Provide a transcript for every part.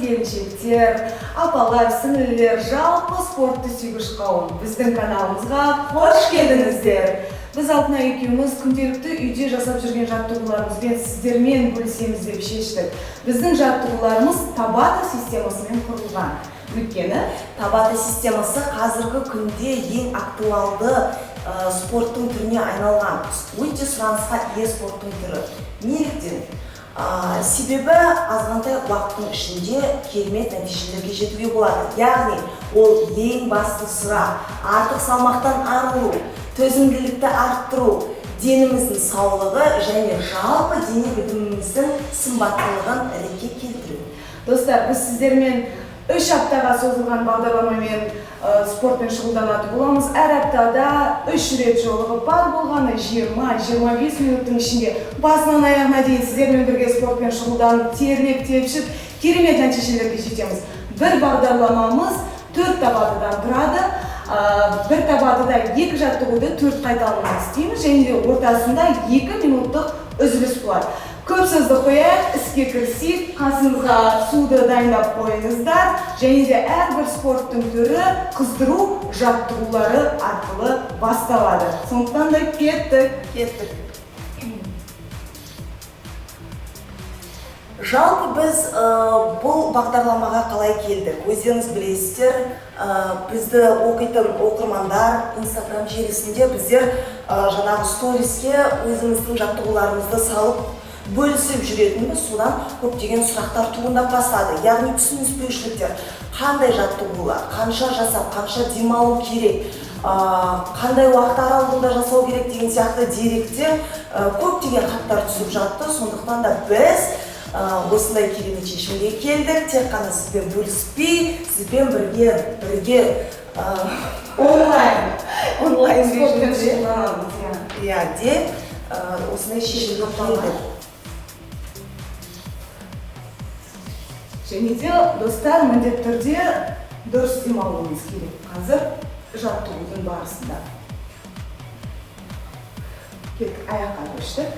келіншектер, апалар, сіңлілер, жалпы спортты сүйгіш қауым. Біздің каналымызға қош келдіңіздер. Біз Алтынай екеуміз күнделікті үйде жасап жүрген жаттығуларымызбен сіздермен бөлісеміз деп шештік. Біздің жаттығуларымыз Табата системасымен құрылған. Өйткені Табата системасы қазіргі күнде ең актуалды спорттың түріне айналған. Өте сұранысқа ие спорттың түрі. Неліктен? Себебі азғантай уақыттың ішінде керемет нәтижелерге жетуге болады. Яғни, ол ең басты сұрақ, артық салмақтан арылу, төзімділікті арттыру, деніміздің саулығы және жалпы дене бітіміміздің сымбаттылығын ретке келтіру. Достар, біз сіздермен 3 аптаға созылған бағдарламамен спортпен шұғылданатын боламыз. Әр аптада 3 рет жолығып, бар болғаны 20-25 минуттың ішінде басынан аяғына дейін сіздермен бірге спортпен шұғылданып, терлеп, тепшіп, керемет нәтижелерге жетеміз. Бір бағдарламамыз 4 табатыдан тұрады. Бір табатыда 2 жаттығуды 4 қайталаумен істейміз, және де ортасында 2 минуттық үзіліс болады. Көп сөзді қояйық, іске кірісейік, қасыңызға суды дайындап қойыңыздар, және де әрбір спорттың түрі қыздыру жаттығулары арқылы басталады. Сондықтан да кеттік. Жалпы біз бұл бағдарламаға қалай келдік? Өздеріңіз білесіздер, бізді оқитын оқырмандар Инстаграм желісінде біздер жаңағы сториске өзіміздің жаттығуларымызды салып бөлісіп жүретінбіз, содан көптеген сұрақтар туындап бастады. Яғни түсініспеушіліктер, қандай жаттығулар, қанша жасап, қанша демалу керек, қандай уақыт аралығында жасау керек деген сияқты деректер көптеген хаттар түсіп жатты. Сондықтан да біз осындай керемет шешімге келдік. Тек қана сізбен бөліспей, сізбен бірге онлайн режимде осындай шешімге келдік. Және де, достар, міндетті түрде дұрыс демалуымыз керек. Қазір жаттығудың барысында. Кеттік, аяққа көштік.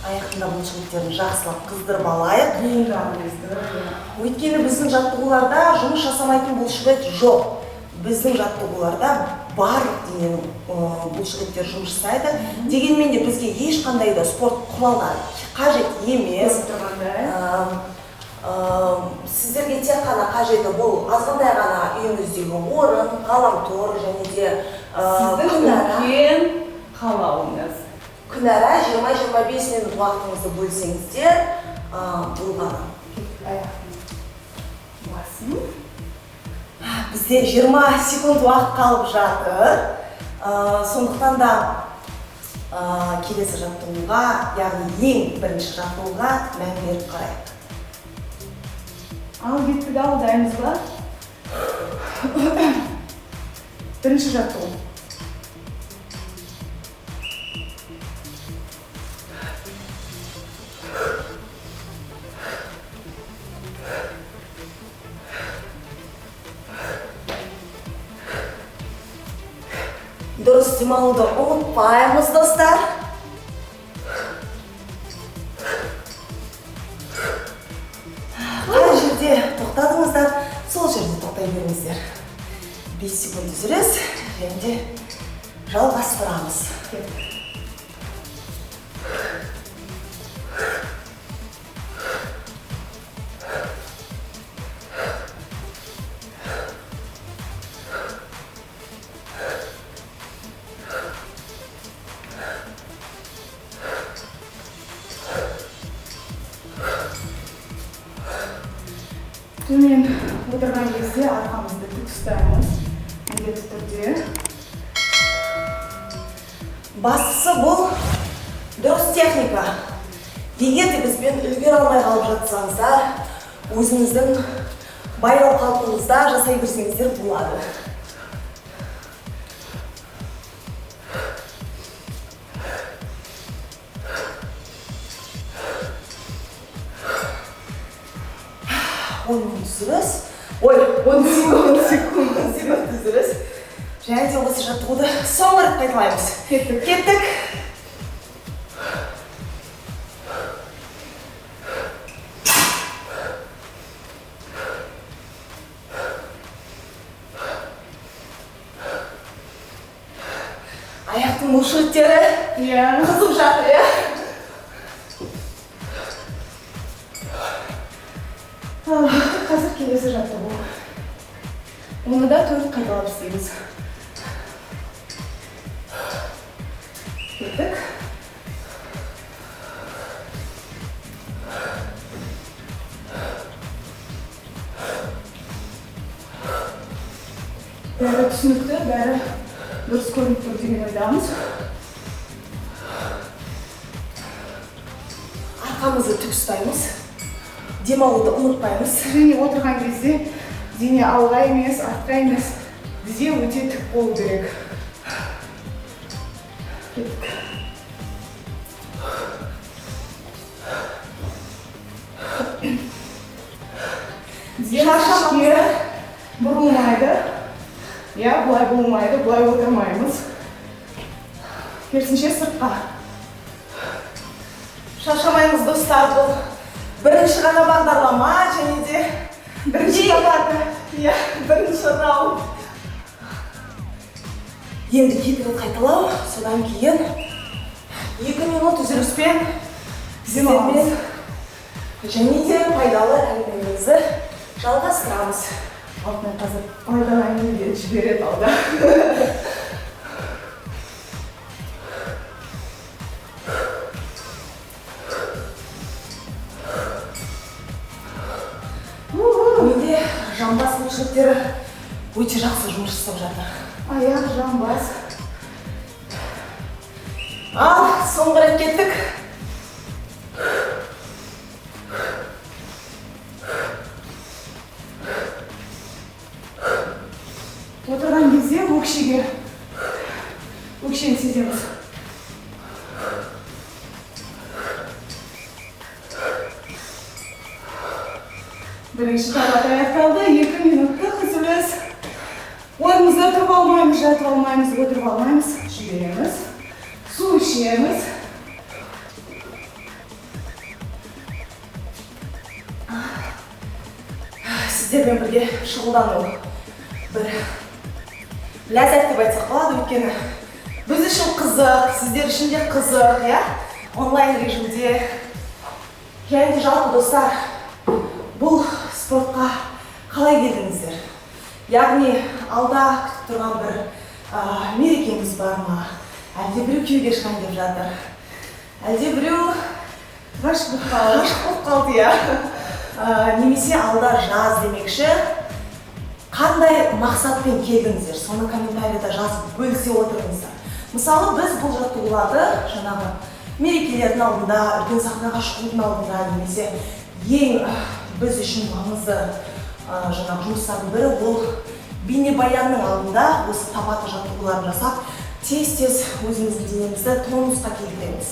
Аяқтың бұлшықеттерін жақсылап қыздырып алайық. Өйткені біздің жаттығуларда жұмыс жасамайтын бұлшықет жоқ. Біздің жаттығуларда барлық дененің бұлшықеттері жұмыс жасайды. Дегенмен де бізге ешқандай да спорт құралдары қажет емес. Сіздерге тек қана қажеті бұл азғантай ғана үйіңіздегі орын, ғаламтор және де сіздің үлкен қалауыңыз. Күнара 20-25 минут уақытыңызды бөлсеңіздер болғаны. Басын. Бізде 20 секунд уақыт қалып жатыр. Сондықтан да келесі жаттығуға, яғни ең бірінші жаттығуға мән беріп қарайық. Ал кеттік, ал дайынбыз ба? Бірінші жаттығу. Дұрыс демалуды ұмытпаймыз, достар. Қай жерде тоқтадыңыздар, сол жерде тоқтай беріңіздер. 5 секунд үзіліс, және де жалғастырамыз. Төмен отырған кезде арқамызды тік ұстаймыз. Міндетті түрде. Бастысы бұл дұрыс техника. Егер де бізбен үлгере алмай қалып жатсаңыздар, өзіңіздің баяу қалпыңызда жасай берсеңіздер болады. Он секунд үзіліс. Және де осы жаттығуды соңғы рет қайталаймыз. Кеттік. аяқтың бұлшықтері қызып жатыр, иә? Қазір келесі жаттығу. Оны да 4 қайталап істейміз. Кеттік. Бәрі түсінікті, бәрі дұрыс көрініп тұр деген ойдамыз. Арқамызды тік ұстаймыз. Демалуды ұмытпаймыз. Және отырған кезде дене алға емес, артқа емес, тізе өте тік болу керек. Кеттік. Тізе ішке бұрылмайды. Я, бұлай болмайды, бұлай отырмаймыз. Керісінше сыртқа. Шаршамаймыз, достар, бұл бірінші ғана бағдарлама, және де бірінші раунд. Енді 2 рет қайталау, содан кейін 2 минут үзіліспен демаламыз. Және де пайдалы әңгімемізді жалғастырамыз. Алтынай қазір пайдалы әңгімеге жібереді алда. Менде жамбас бұлшықтері өте жақсы жұмыс жасап жатыр. Аяқ, жамбас. Ал, соңғы рет кеттік. Отырған кезде өкшені сеземіз. Бірінші табат аяқталды, 2 минуттық үзіліс. Орнымызда тұрып алмаймыз, жатып алмаймыз, отырып алмаймыз. Жібереміз, су ішеміз. Сіздермен бірге шұғылдану бір ләззат деп айтсақ болады, өйткені біз үшін қызық, сіздер үшін де қызық, иә? Онлайн режимде. Және де жалпы достар, бұл спортқа қалай келдіңіздер? Яғни алда күтіп тұрған бір мерекеңіз бар ма? Әлде біреу күйеуге шығайын деп жатыр? Әлде біреу Ғашық болып қалды, иә? Немесе алда жаз демекші, қандай мақсатпен келдіңіздер? Соны комментарийда жазып бөлісе отырыңыздар. Мысалы, біз бұл жаттығуларды жаңағы мерекелердің алдында, үлкен сахнаға шығудың алдында, немесе ең біз үшін маңызды жаңағы жұмыстардың бірі бұл бейнебаянның алдында осы табаты жаттығуларын жасап, тез-тез өзіміздің денемізді тонусқа келтіреміз.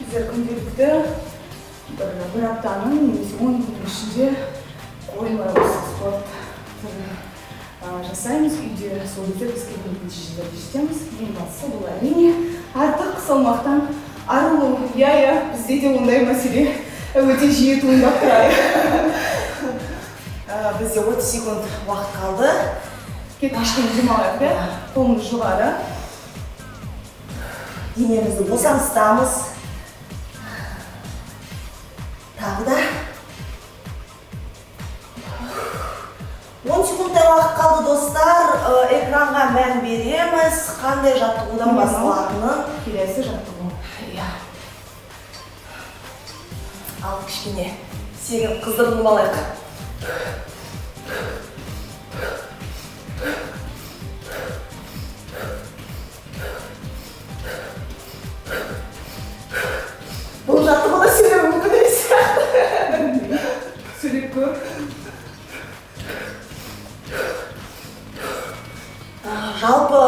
Біздер күнделікті бір аптаның немесе 10 күннің ішінде қоймай осы спорт жасаймыз. Үйде сол кезде біз келген нәтижелерді жетеміз. Ең бастысы бұл әрине артық салмақтан арылу. Иә, бізде де ондай мәселе өте жиі туындап тұрады. Бізде 30 секунд уақыт қалды. Кеттік кішкене демалайық, иә? Қолымыз жоғары. Денемізді босаңсытамыз. Тағы да 10 секундтай уақыт қалды, достар. Экранға мән береміз. Қандай жаттығудан басталатынын. Келесі жаттығу. Ал кішкене сені қыздырынып алайық. Бұл жаттығуда сөйлеу мүмкін емес сияқты. Сөйлеп көр. Жалпы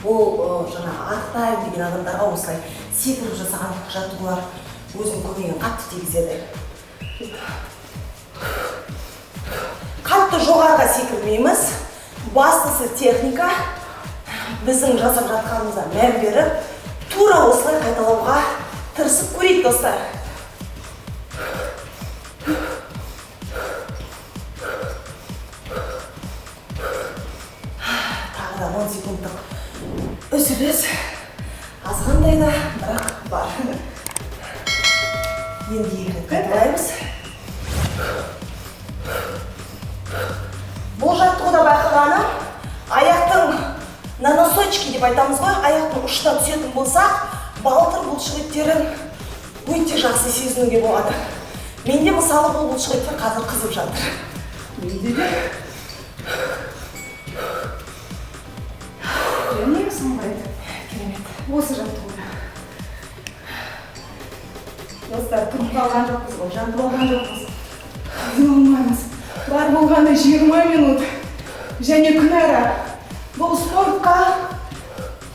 бұл жаңағы ақтайым деген адамдарға осылай секіріп жасаған жаттығулар өзінің көмегін қатты тигізеді. Қатты жоғарыға секірмейміз. Бастысы техника. Біздің жасап жатқанымызда мән беріп, тура осылай қайталауға тырысып көрейік, достар. Тағы да 10 секундтық үзіліс. үзіліс азғандай да бірақ бар. Енді екі қайталаймыз. Бұл жаттығуда байқағаным, аяқтың на носочки деп айтамыз ғой, аяқтың ұшына түсетін болсақ, балтыр бұлшықеттерін өте жақсы сезінуге болады. Менде мысалы бұл бұлшықеттер қазір қызып жатыр. Менде де. Және сонғайды. Керемет. Осы жаттығуда. Достар, тұрып қалған жоқпыз ғой, жатып алған жоқпыз. Қиналмаймыз. Бар болғаны 20 минут. Және күн ара. Бұл спортқа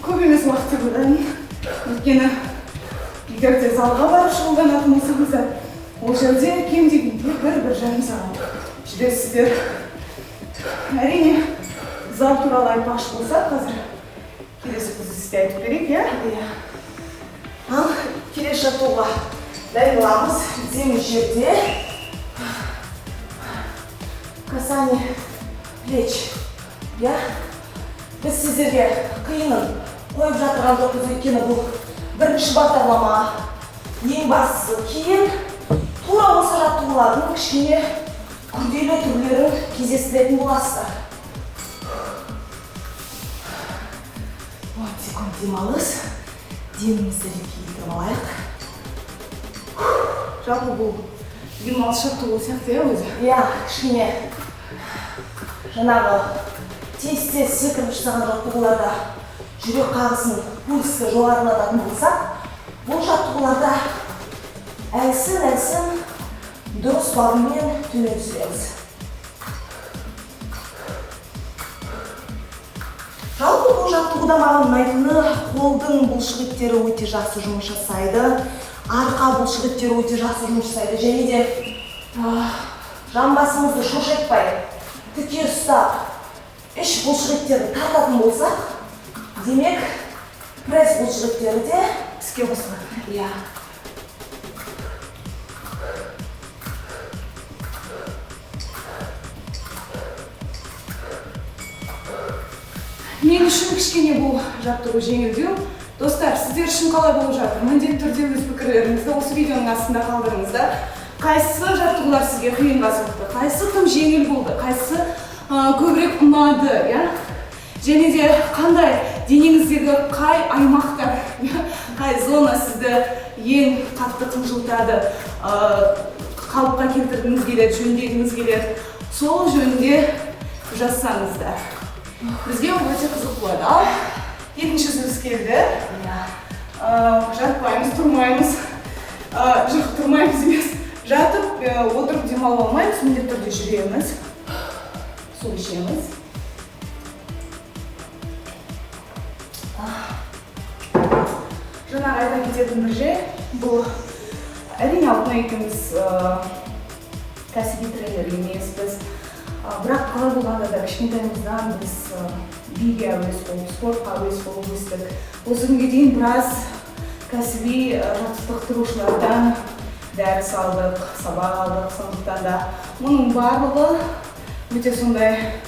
көп емес уақыт бөлемін. Өйткені егер де залға барып шұғылданатын болсаңыздар, ол жерде кем дегенде 1-1,5 сағат жүресіздер. Әрине, зал туралы айтпақшы болса, қазір келесі үзілісте айтып берейік, иә? Ал келесі жаттығуға дайындаламыз. Землі жерде. Касание плеч. Я? Біз сіздерге қиынын қойып жатырған жоқпыз, өйткені бұл бірінші бағдарлама. Ең бастысы кейін тура осы жаттығулардың кішкене күрделі түрлерін кездестіретін боласыздар. 10 секунд демалыс. Денімізді келтіріп алайық. Жалпы бұл демалыс жаттығу сияқты, иә өзі? Иә, кішкене жаңағы тез-тез секіріп жасаған жаттығуларда жүрек қағысын, пульсті жоғарылататын болсақ, бұл жаттығуларда әлсін дұрыс бағытпен төмен түсіреміз. Жалпы бұл жаттығуда маған ұнайтыны қолдың бұлшықеттері өте жақсы жұмыс жасайды, арқа бұлшықеттері өте жақсы жұмыс жасайды, және де жамбасымызды шошайтпай, тіке ұстап, іш бұлшықеттерді тартатын болсақ, демек пресс бұлшықеттері де іске қосылады. Иә. Мен үшін кішкене бұл жаттығу жеңілдеу. Достар, сіздер үшін қалай болып жатыр? Міндетті түрде өз пікірлеріңізді осы видеоның астында қалдырыңыздар. Қайсысы жаттығулар сізге қиынға соқты? Қайсысы тым жеңіл болды? Қайсысы көбірек ұнады, иә? Және де қандай денеңіздегі қай аймақтар, қай зона сізді ең қатты қынжылтады, қалыпқа келтіргіңіз келеді, жөндегіңіз келеді, сол жөнінде жазсаңыздар. Бізге ол өте қызық болады. Ал екінші үзіліс келді. Жатпаймыз, тұрмаймыз. Жоқ, тұрмаймыз емес. Жатып, отырып демалып алмаймыз, міндетті түрде жүреміз. Су ішеміз. Жаңағы айта кететін бір жай, бұл әрине алтын екеуміз кәсіби тренер емеспіз. Бірақ қалай болғанда да кішкентайымыздан біз биге әуес болып, спортқа әуес болып өстік. Осы күнге дейін біраз кәсіби жаттықтырушылардан дәріс алдық, сабақ алдық, сондықтан да мұның барлығы өте сондай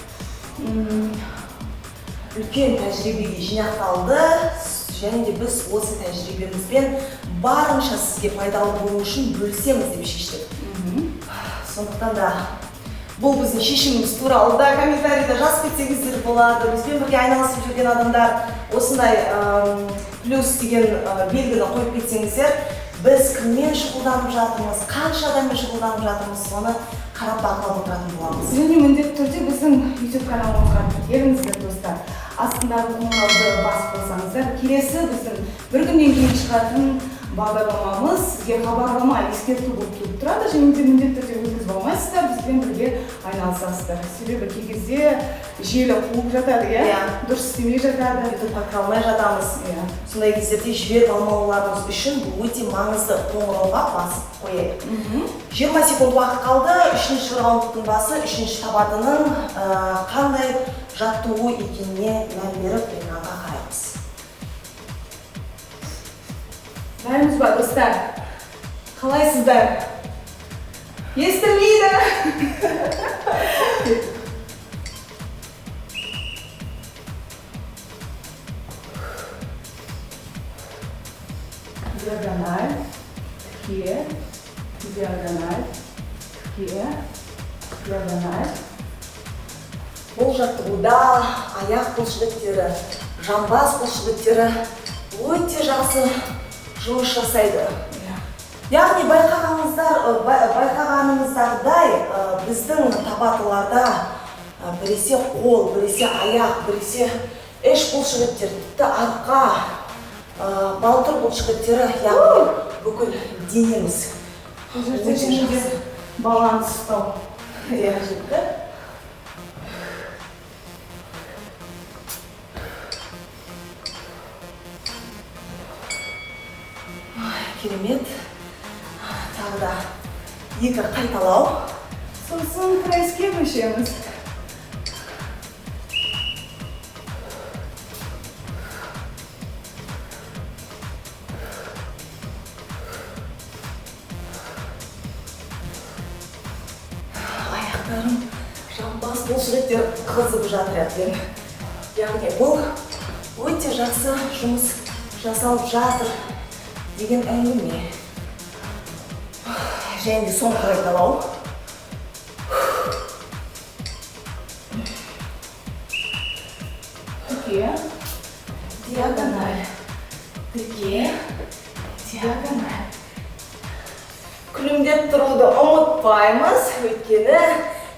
үлкен тәжірибеге жинақталды, және де біз осы тәжірибемізбен барынша сізге пайдалы болу үшін бөлісеміз деп шештік. Сондықтан да бұл біздің шешіміміз туралы да комментарийда жазып кетсеңіздер болады. Бізбен бірге айналысып жүрген адамдар осындай плюс деген белгіні қойып кетсеңіздер, біз кіммен шұғылданып жатырмыз, қанша адаммен шұғылданып жатырмыз, соны қарап бақылап отыратын боламыз. Және міндетті түрде біздің YouTube каналымызға келіңіздер, достар. Астындағы қоңырауды басып қойсаңыздар, келесі біздің бір күннен кейін шығатын бағдарламамыз сізге хабарлама, ескерту болып келіп тұрады, және де міндетті түрде өткізіп алмайсыздар, бізбен бірге айналысасыздар. Себебі кей кезде желі қуып жатады, дұрыс істемей жатады, ютубқа кіре алмай жатамыз. Сондай кездерде жіберіп алмауларымыз үшін бұл өте маңызды қоңырауға басып қояйық. 20 секунд уақыт қалды. Үшінші раундтың басы, үшінші табатының қандай жаттығу екеніне мән беріп экранға қараймыз. Дайынбыз ба, достар? Қалайсыздар? Естілмейді! Диагональ. Бұл жаттығуда аяқ бұлшықеттері, жамбас бұлшықеттері өте жақсы жұмыс жасайды. Яғни байқағанымыздардай біздің табатыларда біресе қол, біресе аяқ, біресе іш бұлшықеттері, тіпті арқа, балтыр бұлшықеттері, яғни бүкіл денеміз. Өте жақсы баланс ұстау. Керемет. Тағы да екі қайталау. Сосын преске көшеміз. Аяқтарым, жамбас бұлшықеттер қызып жатыр екен. Яғни бұл өте жақсы жұмыс жасалып жатыр деген әңгіме. Және де соңғы қайталау. Тіке, Диагональ. тіке, диагональ. Күлімдеп тұруды ұмытпаймыз, өйткені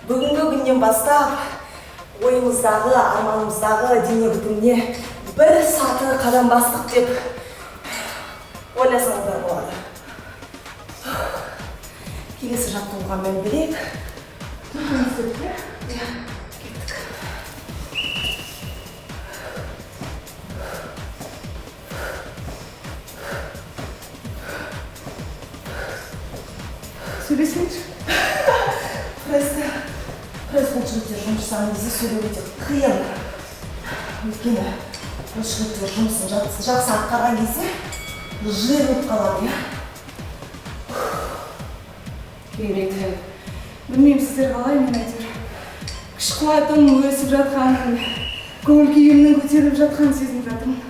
бүгінгі күннен бастап ойымыздағы, арманымыздағы дене бітіміне бір саты қадам бастық деп ойласаңыздар болады. Келесі жаттығуға мән берейік. Сөйлесейінші. Пресс бұлшықеттер жұмысынан бізді сөйлеу өте қиын. Өйткені бұлшықеттер жұмысын жақсы атқарған кезде жир болып қалады. Керемет. Білмеймін сіздер қалай, мен әйтеуір күш қуатым өсіп жатқанын, көңіл күйімнің көтеріліп жатқанын сезініп жатырмын.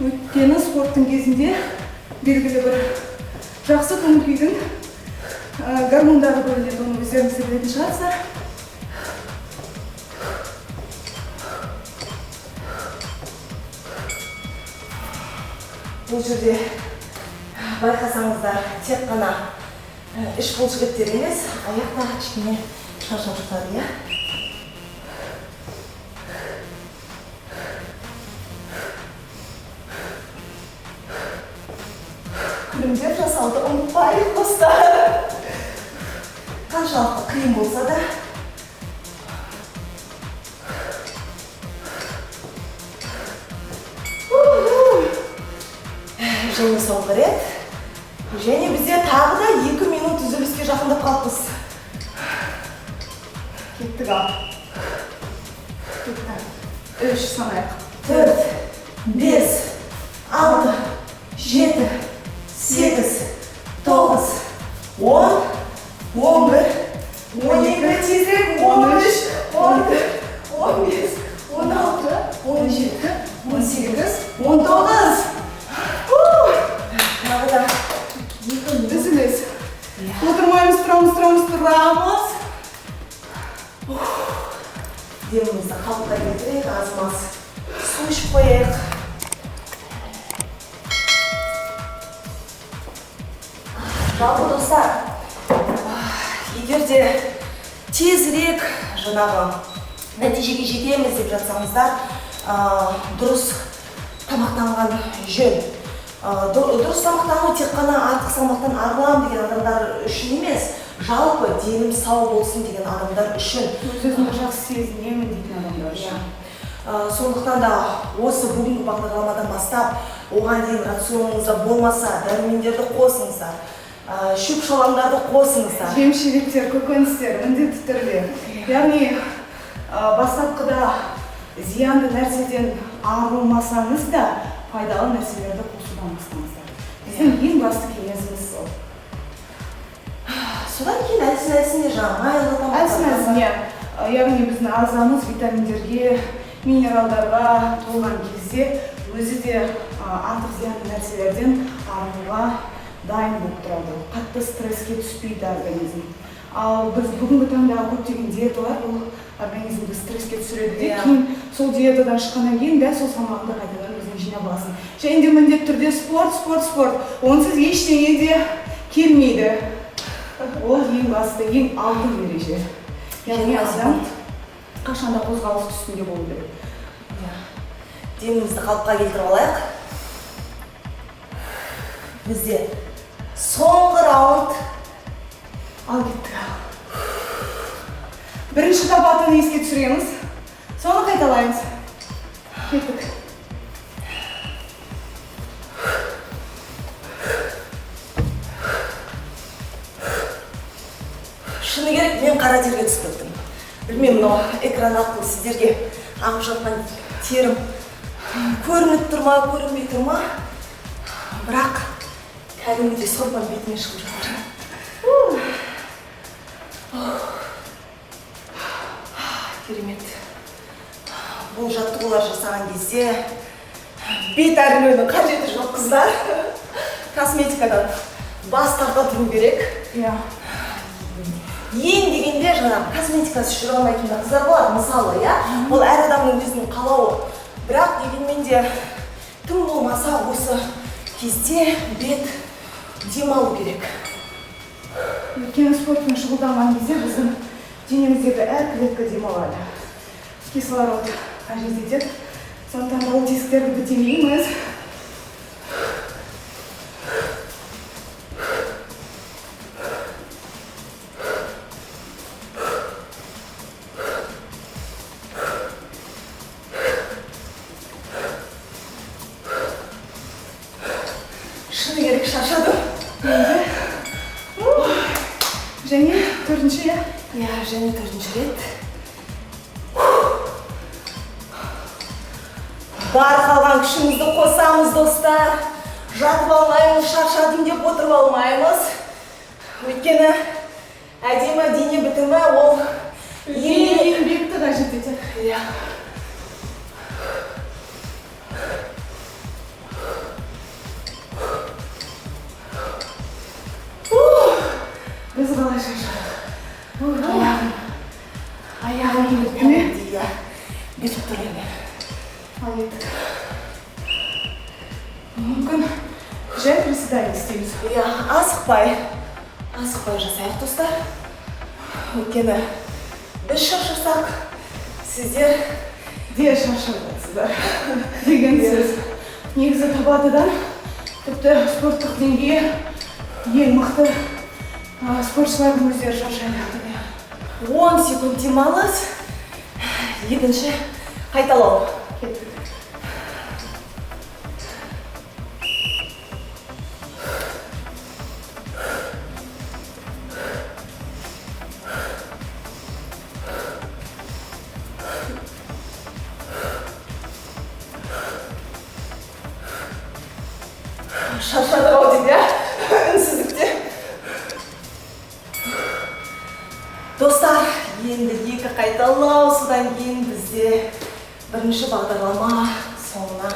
Өйткені спорттың кезінде белгілі бір жақсы көңіл күйдің гормондары бөлінеді, оны өздеріңіз білетін шығарсыздар. Бұл жерде байқасаңыздар тек қана іш бұлшықеттер емес, аяқта кішкене шаршап жатады, иә? Күлімдеп жасауды ұмытпайық достар. Қаншалықты қиын болса да. Және соңғы рет. Және бізде тағы да 2 минут үзіліске жақындап қалыппыз. Кеттік ал. 3 санайық. 4, 5, 6, 7, 8, 9, 10, 11, 12, тезірек, 13, 14, 15, 16, 17, 18, 19. Тағы да 2 минут. Үзіліс. Отырмаймыз, тұрамыз. Демімізді қалыпқа келтірейік, аз-маз су ішіп қояйық. Жалпы достар, егер де тезірек жаңағы нәтижеге жетеміз деп жатсаңыздар, дұрыс тамақтанған жөн. Дұрыс тамақтану тек қана артық салмақтан арылам деген адамдар үшін емес, жалпы денім сау болсын деген адамдар үшін. Өзімді жақсы сезінемін дейтін адамдар үшін. Сондықтан да осы бүгінгі бағдарламадан бастап, оған дейін рационыңызда болмаса, дәрумендерді қосыңыздар, шөп шаламдарды қосыңыздар. Жемшеліктер, көкөністер, міндетті түрде. Яғни бастапқыда зиянды нәрседен арылмасаңыз да пайдалы нәрселерді қосудан бастаңыздар. Біздің ең басты кеңесіміз сол. Содан кейін әлсін-әлсіне майлы тамақтар. Әлсін-әлсіне, яғни біздің ағзамыз витаминдерге, минералдарға толған кезде өзі де артық зиянды нәрселерден арылуға дайын болып тұрады, қатты стресске түспейді организм. Ал біз бүгінгі таңдағы көптеген диеталар бұл организмді стресске түсіреді де, кейін сол диетадан шыққаннан кейін дәл сол салмағыңды қайтадан өзің жинап аласың. Және де міндетті түрде спорт. Онсыз ештеңе де келмейді. Ол ең басты, ең алтын ереже. Яғни адам қашанда қозғалыс үстінде болу керек. Денімізді қалыпқа келтіріп алайық. Бізде соңғы раунд. Ал кеттік. Бірінші табатын еске түсіреміз. Соны қайталаймыз. Кеттік. Шыны керек, мен қара терге түсіп кеттім. Білмеймін, мынау экран арқылы сіздерге ағып жатқан терім көрініп тұрма, көрінбей тұрма. Бірақ кәдімгідей сорпан бетіме шығып жатыр. Керемет. Бұл жаттығулар жасаған кезде бет әрілеудің қажеті жоқ, қыздар. Косметикадан бас тарта тұру керек. Ең дегенде жаңағы косметикасы жүре алмайтын қыздар болады, мысалы, ол әр адамның өзінің қалауы. Бірақ дегенмен де тым болмаса осы кезде бет демалу керек. Өйткені спортпен шұғылданған кезде біздің денеміздегі әр клетка демалады. Кислород қажет етеді. Сондықтан да ол тесіктерді бітемейміз. Шыны керек, шаршадым. Және төртінші, және төртінші рет. Бар қалған күшімізді қосамыз, достар. Жатып алмаймыз, шаршадым деп отырып алмаймыз. Өйткені әдемі дене бітімі ол еңбекті қажет етеді. Біз қалай шаршадық? Аяғым кетті ме? Бетіп тұр еме. Ал еттік. Мүмкін жай приседание істейміз. Асықпай жасайық, достар. Өйткені біз шаршасақ, сіздер де шаршадыңыздар деген сөз. Негізі Табатыдан тіпті спорттық деңгейі ең мықты спортшылардың өздері шаршайды. 10 секунд демалыс, екінші қайталау. Кеттік. Шаршадық-ау дейді, үнсіздікте. Достар, енді екі қайталау, содан кейін бізде бірінші бағдарлама соңына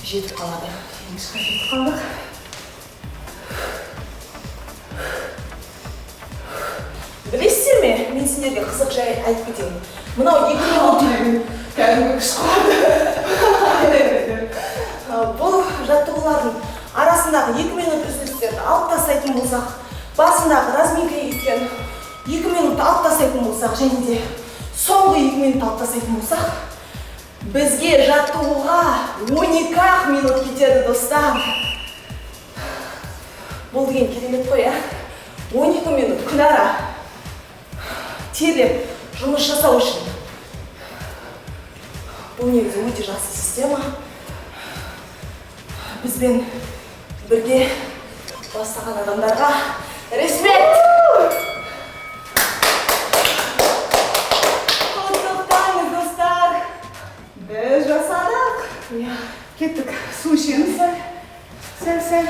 жетіп қалады. Ешқа жетіп қалдық. Білесіздер ме? Мен сендерге қызық жай айтып кетемін. Мынау 2 минут Кәдімгі күш қуады. бұл жаттығулардың арасындағы 2 минут үзілістерді алып тастайтын болсақ, басындағы разминкаға кеткен 2 минут алып тастайтын болсақ, және де соңғы 2 минут алып тастайтын болсақ, бізге жаттығуға 12 минут кетеді, достар. Бұл деген керемет қой, 12 минут күнара терлеп жұмыс жасау үшін. Бұл негізі өте жақсы система. Бізбен бірге бастаған адамдарға респект! Құттықтаймыз, достар! Біз жасадық. Кеттік, су ішеміз. Сәл.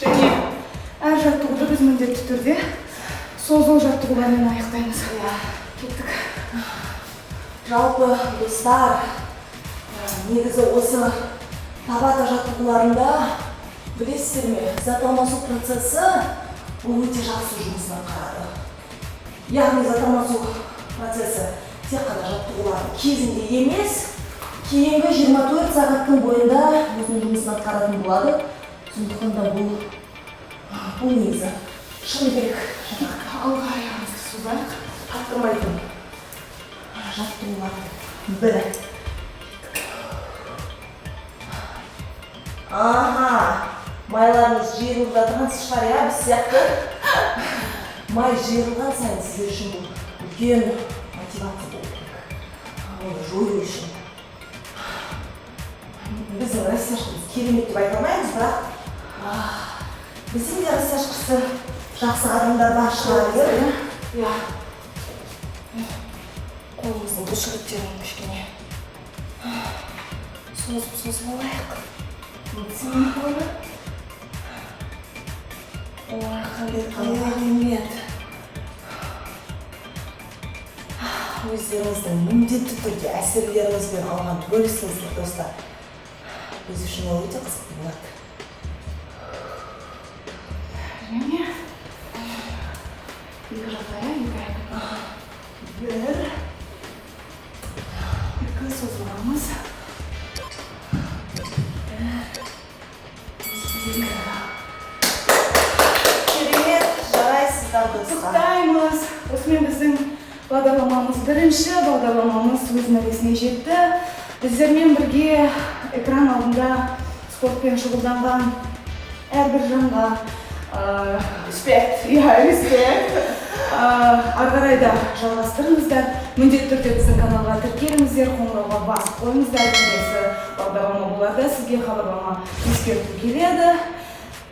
Және әр жаттығуды біз міндетті түрде созу жаттығулармен аяқтаймыз. Кеттік. Жалпы, достар, негізі осы табата жаттығуларында білесіздер ме, зат алмасу процесі бұл өте жақсы жұмысына қарады. Яғни зат алмасу процесі тек қана жаттығулардың кезінде емес, кейінгі 24 сағаттың бойында өзінің жұмысын атқаратын болады. Сондықтан да бұл негізі шыны керек Алға аяғымызды созайық. таптырмайтын жаттығулардың бірі. Майларымыз жиырылып жатырған шығар, иә, біз сияқты. Май жиырылған сайын сіздер үшін бұл үлкен мотивация болу керек. Оны жою үшін. Біздің растяжкамыз керемет деп айта алмаймыз, бірақ біздің де растяжкасы жақсы адамдар бар шығар, иә? Қолымыздың бұлшықеттерін кішкене созып алайық. Ой, қандай керемет. Өздеріңіздің міндетті түрде әсерлеріңізбен алған бөлісіңіздер, достар. Біз үшін ол өте қызықты болады. Және екі жағдайы, екі аяқ. Екі созылғанымыз. Керемет, жарайсыздар, достар. Құттықтаймыз. Осымен біздің бағдарламамыз бірінші, бағдарламамыз өз мәресіне жетті. Біздермен бірге экран алдында спортпен шұғылданған әрбір жанға респект. Ары қарай да жалғастырыңыздар. Міндетті түрде біздің каналға тіркеліңіздер, қоңырауға басып қойыңыздар. Келесі бағдарлама боларда сізге хабарлама ескерту келеді.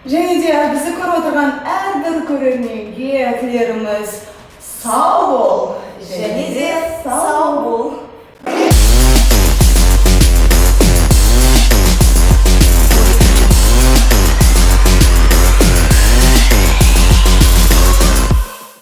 Және де бізді көріп отырған әрбір көрерменге тілеріміз сау бол.